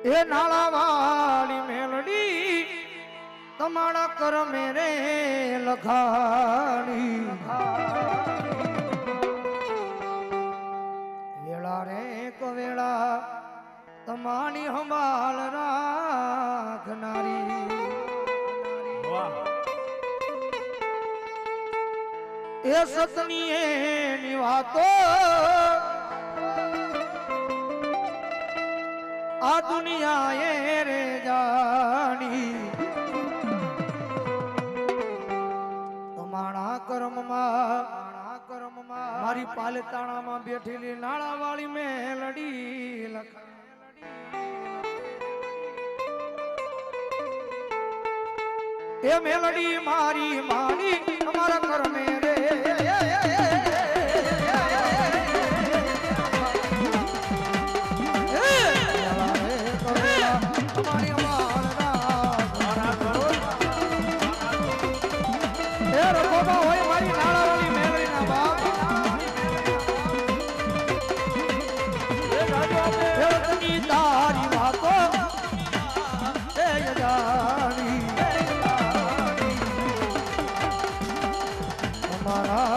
એ નાળા વાળી મેલડી તમારા કર મેરે લખાણી વેળા રે કવેળા તમારી સંભાળ રાખનારી એ સતની એની વાતો આ દુનિયા એ રે જાણી તમારા કર્મમાં મારી પાલતાણામાં બેઠેલી નાળા વાળી મેલડી લખા એ મેલડી મારી મારી તમારા કર્મે રે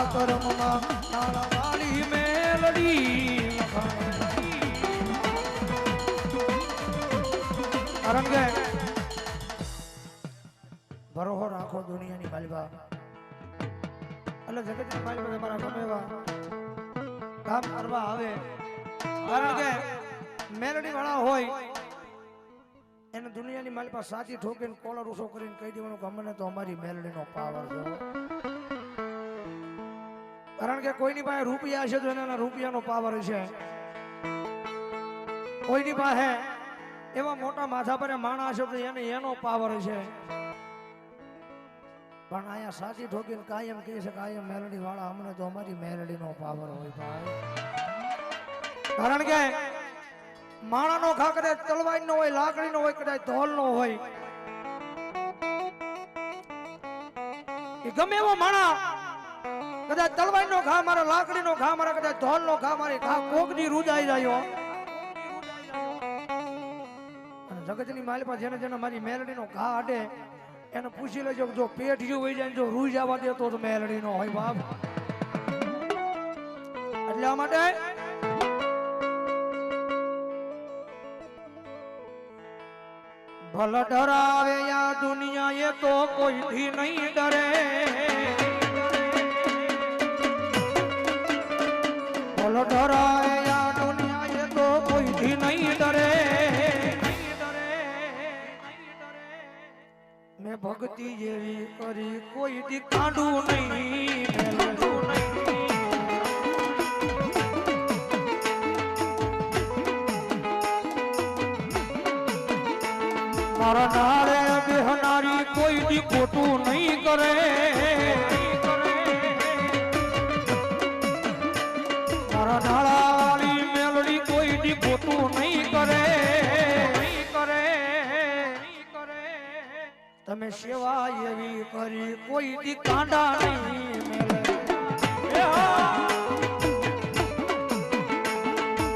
કર્મમાં નાળા વાળી મેલડી કારણ કે ભરોહો રાખો દુનિયાની માલિકા એટલે જગતની માલિકા તમારા ગમે એવા કામ કરવા આવે કારણ કે મેલડી વાળા હોય એને દુનિયાની માલિકા સાચી ઠોકીને કોલર ઉસો કરીને કહી દેવાનું કે અમને તો અમારી મેલડીનો પાવર છે કારણ કે કોઈની પાસે રૂપિયા છે તો એના રૂપિયાનો પાવર છે કોઈની પાસે એવા મોટા માથા પર માણસ છે તો એને એનો પાવર છે પણ અહીંયા સાચી ઠોકીને કાયમ કહે છે કાયમ મેલડી વાળા અમને તો અમારી મેલડીનો પાવર હોય ભાઈ કારણ કે માણાનો ખા કદાચ તલવારનો હોય લાકડીનો હોય કદાચ ધોલનો હોય એ ગમે એવો માણા કદાચ તલવારનો ઘા મારા લાકડીનો ઘા મારા કદાચ ધોલનો ઘા મારી ઘા કોકની રૂજાઈ જાય અને જગતની માલિકા જેને જેને મારી મેલડીનો ઘા અડે એને પૂછી લેજો જો પેઢિયું હોય જાય જો રૂજ આવવા દે તો મેલડીનો હોય બાપ એટલા માટે ભલે ડરાવે યા દુનિયા એ તો કોઈથી નહીં ડરે ભલે ડરાવે યા દુનિયા એ તો કોઈથી નહીં ડરે મેં ભક્તિ જેવી કરી કોઈથી કાઢું નહીં મેલડું નહીં મારા નાળે બેહનારી કોઈ દી ખોટું નહીં કરે મારા નાળાવાળી મેલડી કોઈ દી ખોટું નહીં કરે તમે સેવા એવી કરી કોઈ દી કાંડા નહીં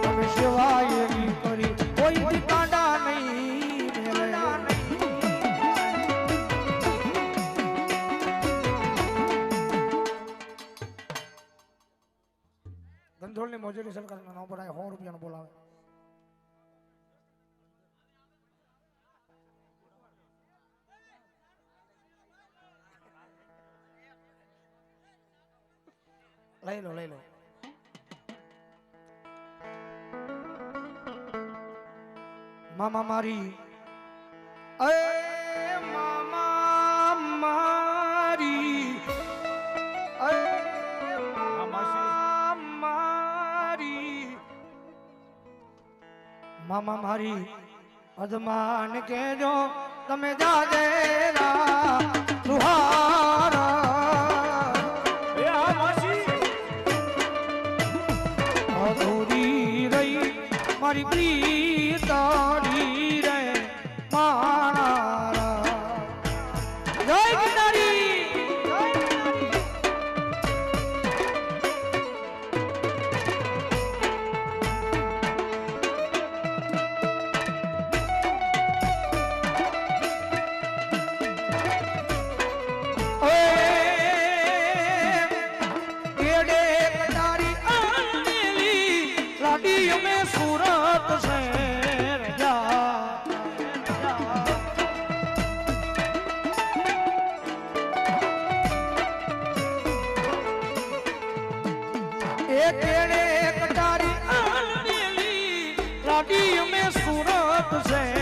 તમે સેવા એવી કરી કોઈ દી કાંડા નહીં ગંધોળની મજૂરી સરકારના નામ પર 100 રૂપિયાનો બોલાવે લઈ લો મામા મારી મામા મારી મામા મારી અદમાન કેજો તમે જાજેરા સુહારા અધૂરી રહી મારી પ્રીતારી રે માણા જય ગિરનારી એ કેડે કટારી આંડેલી લાડી અમે સુરત છે